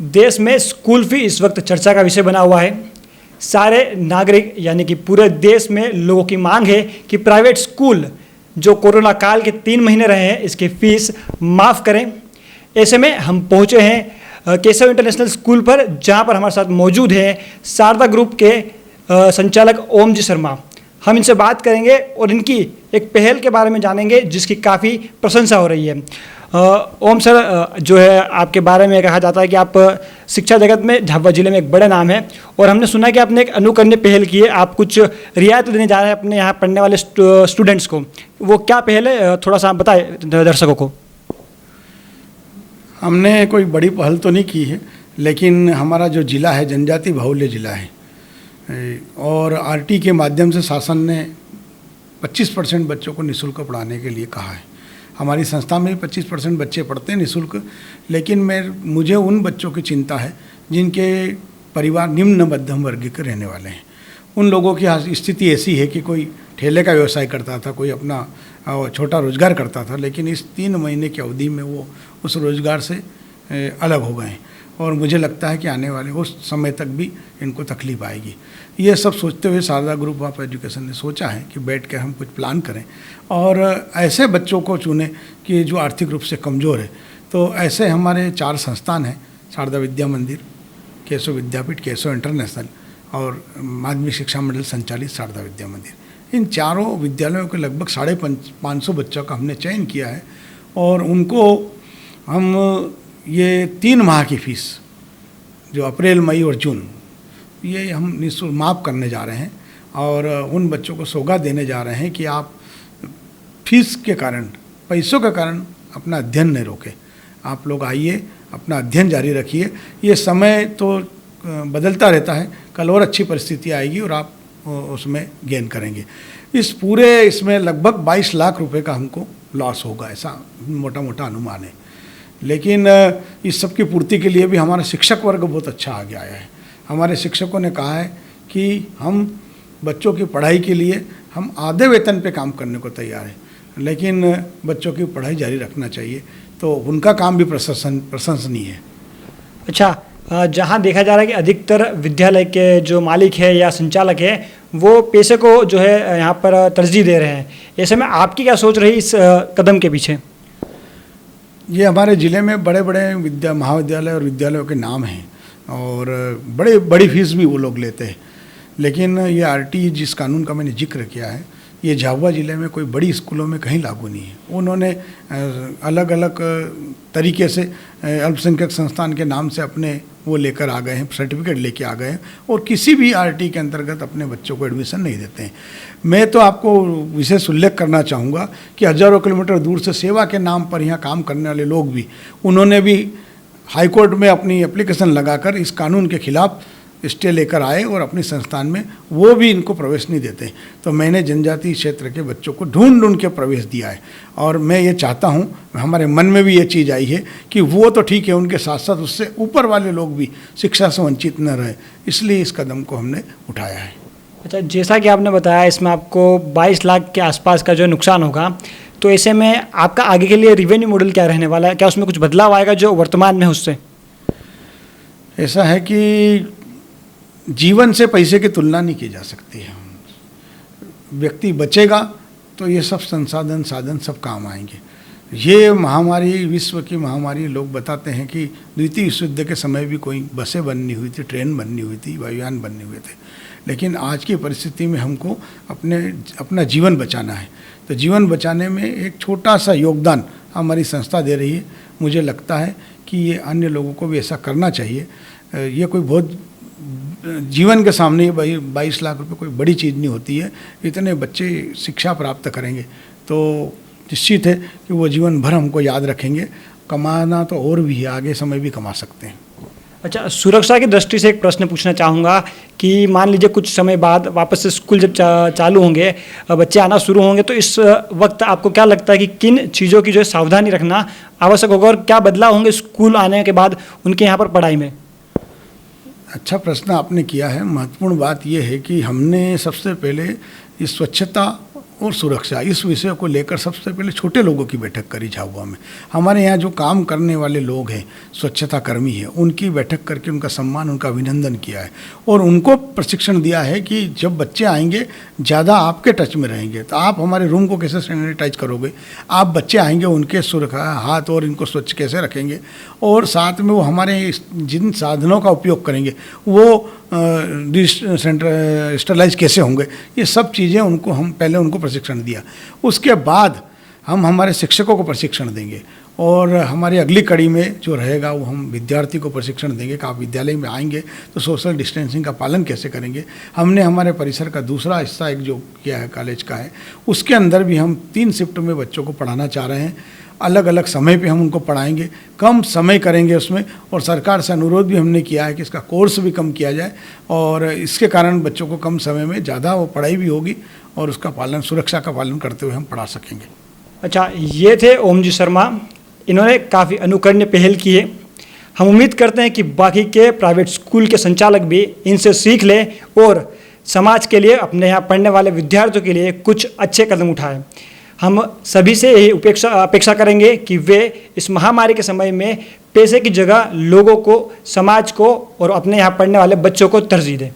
देश में school fee इस वक्त चर्चा का विषय बना हुआ है। सारे नागरिक यानी कि पूरे देश में लोगों की मांग है कि प्राइवेट स्कूल जो कोरोना काल के 3 महीने रहे हैं इसकी फ़ीस माफ़ करें। ऐसे में हम पहुंचे हैं केशव इंटरनेशनल स्कूल पर, जहां पर हमारे साथ मौजूद हैं शारदा ग्रुप के संचालक ओम जी शर्मा। हम इनसे बात करेंगे और इनकी एक पहल के बारे में जानेंगे जिसकी काफ़ी प्रशंसा हो रही है। ओम सर, जो है आपके बारे में कहा जाता है कि आप शिक्षा जगत में झाबुआ जिले में एक बड़े नाम है, और हमने सुना है कि आपने एक अनुकरणीय पहल की है। आप कुछ रियायत देने जा रहे हैं अपने यहाँ पढ़ने वाले स्टूडेंट्स को। वो क्या पहल है, थोड़ा सा बताएं दर्शकों को। हमने कोई बड़ी पहल तो नहीं की है, लेकिन हमारा जो ज़िला है जनजाति बाहुल्य ज़िला है, और आरटी के माध्यम से शासन ने 25% बच्चों को निःशुल्क पढ़ाने के लिए कहा है। हमारी संस्था में 25% बच्चे पढ़ते हैं निःशुल्क, लेकिन मुझे उन बच्चों की चिंता है जिनके परिवार निम्न मध्यम वर्ग के रहने वाले हैं। उन लोगों की स्थिति ऐसी है कि कोई ठेले का व्यवसाय करता था, कोई अपना छोटा रोजगार करता था, लेकिन इस 3 महीने की अवधि में वो उस रोजगार से अलग हो गए हैं, और मुझे लगता है कि आने वाले उस समय तक भी इनको तकलीफ आएगी। ये सब सोचते हुए शारदा ग्रुप ऑफ एजुकेशन ने सोचा है कि बैठ कर हम कुछ प्लान करें और ऐसे बच्चों को चुनें कि जो आर्थिक रूप से कमज़ोर है। तो ऐसे हमारे 4 संस्थान हैं, शारदा विद्या मंदिर, केशव विद्यापीठ, केशव इंटरनेशनल और माध्यमिक शिक्षा मंडल संचालित शारदा विद्या मंदिर। इन चारों विद्यालयों के लगभग 550 बच्चों का हमने चयन किया है, और उनको हम ये 3 माह की फ़ीस जो अप्रैल, मई और जून, ये हम निःशुल्क माफ़ करने जा रहे हैं, और उन बच्चों को सौगात देने जा रहे हैं कि आप फीस के कारण, पैसों के कारण अपना अध्ययन नहीं रोकें। आप लोग आइए, अपना अध्ययन जारी रखिए। ये समय तो बदलता रहता है, कल और अच्छी परिस्थिति आएगी और आप उसमें गेन करेंगे। इसमें लगभग 22 लाख रुपए का हमको लॉस होगा, ऐसा मोटा मोटा अनुमान है। लेकिन इस सब की पूर्ति के लिए भी हमारा शिक्षक वर्ग बहुत अच्छा आगे आया है। हमारे शिक्षकों ने कहा है कि हम बच्चों की पढ़ाई के लिए हम आधे वेतन पे काम करने को तैयार हैं, लेकिन बच्चों की पढ़ाई जारी रखना चाहिए। तो उनका काम भी प्रशंसनीय है। अच्छा, जहाँ देखा जा रहा है कि अधिकतर विद्यालय के जो मालिक है या संचालक है वो पैसे को जो है यहाँ पर तरजीह दे रहे हैं। ऐसे में आपकी क्या सोच रही इस कदम के पीछे? ये हमारे ज़िले में बड़े बड़े महाविद्यालय और विद्यालयों के नाम हैं, और बड़ी फीस भी वो लोग लेते हैं। लेकिन ये आरटी जिस कानून का मैंने जिक्र किया है, ये झाबुआ ज़िले में कोई बड़ी स्कूलों में कहीं लागू नहीं है। उन्होंने अलग अलग तरीके से अल्पसंख्यक संस्थान के नाम से अपने वो लेकर आ गए हैं, सर्टिफिकेट लेके आ गए हैं, और किसी भी आरटी के अंतर्गत अपने बच्चों को एडमिशन नहीं देते हैं। मैं तो आपको विशेष उल्लेख करना चाहूँगा कि हज़ारों किलोमीटर दूर से सेवा के नाम पर यहाँ काम करने वाले लोग भी, उन्होंने भी हाईकोर्ट में अपनी एप्लीकेशन लगाकर इस कानून के खिलाफ स्टे लेकर आए, और अपनी संस्थान में वो भी इनको प्रवेश नहीं देते। तो मैंने जनजातीय क्षेत्र के बच्चों को ढूंढ के प्रवेश दिया है, और मैं ये चाहता हूँ, हमारे मन में भी ये चीज़ आई है कि वो तो ठीक है, उनके साथ साथ उससे ऊपर वाले लोग भी शिक्षा से वंचित न रहे, इसलिए इस कदम को हमने उठाया है। अच्छा, जैसा कि आपने बताया इसमें आपको 22 लाख के आसपास का जो नुकसान होगा, तो ऐसे में आपका आगे के लिए रिवेन्यू मॉडल क्या रहने वाला है? क्या उसमें कुछ बदलाव आएगा जो वर्तमान में उससे? ऐसा है कि जीवन से पैसे की तुलना नहीं की जा सकती है। व्यक्ति बचेगा तो ये सब साधन सब काम आएंगे। ये महामारी, विश्व की महामारी, लोग बताते हैं कि द्वितीय विश्व युद्ध के समय भी कोई बसें बननी हुई थी, ट्रेन बननी हुई थी, वायुयान बनने हुए थे, लेकिन आज की परिस्थिति में हमको अपना जीवन बचाना है। तो जीवन बचाने में एक छोटा सा योगदान हमारी संस्था दे रही है। मुझे लगता है कि ये अन्य लोगों को भी ऐसा करना चाहिए। ये कोई बहुत जीवन के सामने 22 लाख रुपए कोई बड़ी चीज़ नहीं होती है। इतने बच्चे शिक्षा प्राप्त करेंगे तो निश्चित है कि वो जीवन भर हमको याद रखेंगे। कमाना तो और भी है, आगे समय भी कमा सकते हैं। अच्छा, सुरक्षा की दृष्टि से एक प्रश्न पूछना चाहूँगा कि मान लीजिए कुछ समय बाद वापस से स्कूल जब चालू होंगे, बच्चे आना शुरू होंगे, तो इस वक्त आपको क्या लगता है कि किन चीज़ों की जो है सावधानी रखना आवश्यक होगा, और क्या बदलाव होंगे स्कूल आने के बाद उनके यहाँ पर पढ़ाई में? अच्छा प्रश्न आपने किया है। महत्वपूर्ण बात यह है कि हमने सबसे पहले इस स्वच्छता और सुरक्षा, इस विषय को लेकर सबसे पहले छोटे लोगों की बैठक करी झाबुआ में। हमारे यहाँ जो काम करने वाले लोग हैं, स्वच्छता कर्मी हैं, उनकी बैठक करके उनका सम्मान, उनका अभिनंदन किया है और उनको प्रशिक्षण दिया है कि जब बच्चे आएंगे ज़्यादा आपके टच में रहेंगे तो आप हमारे रूम को कैसे सैनिटाइज करोगे, आप बच्चे आएंगे उनके सुरक्षा हाथ और इनको स्वच्छ कैसे रखेंगे, और साथ में वो हमारे जिन साधनों का उपयोग करेंगे वो स्टरलाइज कैसे होंगे, ये सब चीज़ें उनको हम पहले उनको प्रशिक्षण दिया। उसके बाद हम हमारे शिक्षकों को प्रशिक्षण देंगे और हमारी अगली कड़ी में जो रहेगा वो हम विद्यार्थी को प्रशिक्षण देंगे कि आप विद्यालय में आएंगे तो सोशल डिस्टेंसिंग का पालन कैसे करेंगे। हमने हमारे परिसर का दूसरा हिस्सा एक जो किया है कॉलेज का है, उसके अंदर भी हम 3 शिफ्ट में बच्चों को पढ़ाना चाह रहे हैं। अलग अलग समय पे हम उनको पढ़ाएंगे, कम समय करेंगे उसमें, और सरकार से अनुरोध भी हमने किया है कि इसका कोर्स भी कम किया जाए और इसके कारण बच्चों को कम समय में ज़्यादा वो पढ़ाई भी होगी और उसका पालन, सुरक्षा का पालन करते हुए हम पढ़ा सकेंगे। अच्छा, ये थे ओम जी शर्मा। इन्होंने काफ़ी अनुकरणीय पहल की है। हम उम्मीद करते हैं कि बाकी के प्राइवेट स्कूल के संचालक भी इनसे सीख लें और समाज के लिए, अपने यहाँ पढ़ने वाले विद्यार्थियों के लिए कुछ अच्छे कदम उठाएं। हम सभी से यही अपेक्षा करेंगे कि वे इस महामारी के समय में पैसे की जगह लोगों को, समाज को और अपने यहाँ पढ़ने वाले बच्चों को तरजीह दें।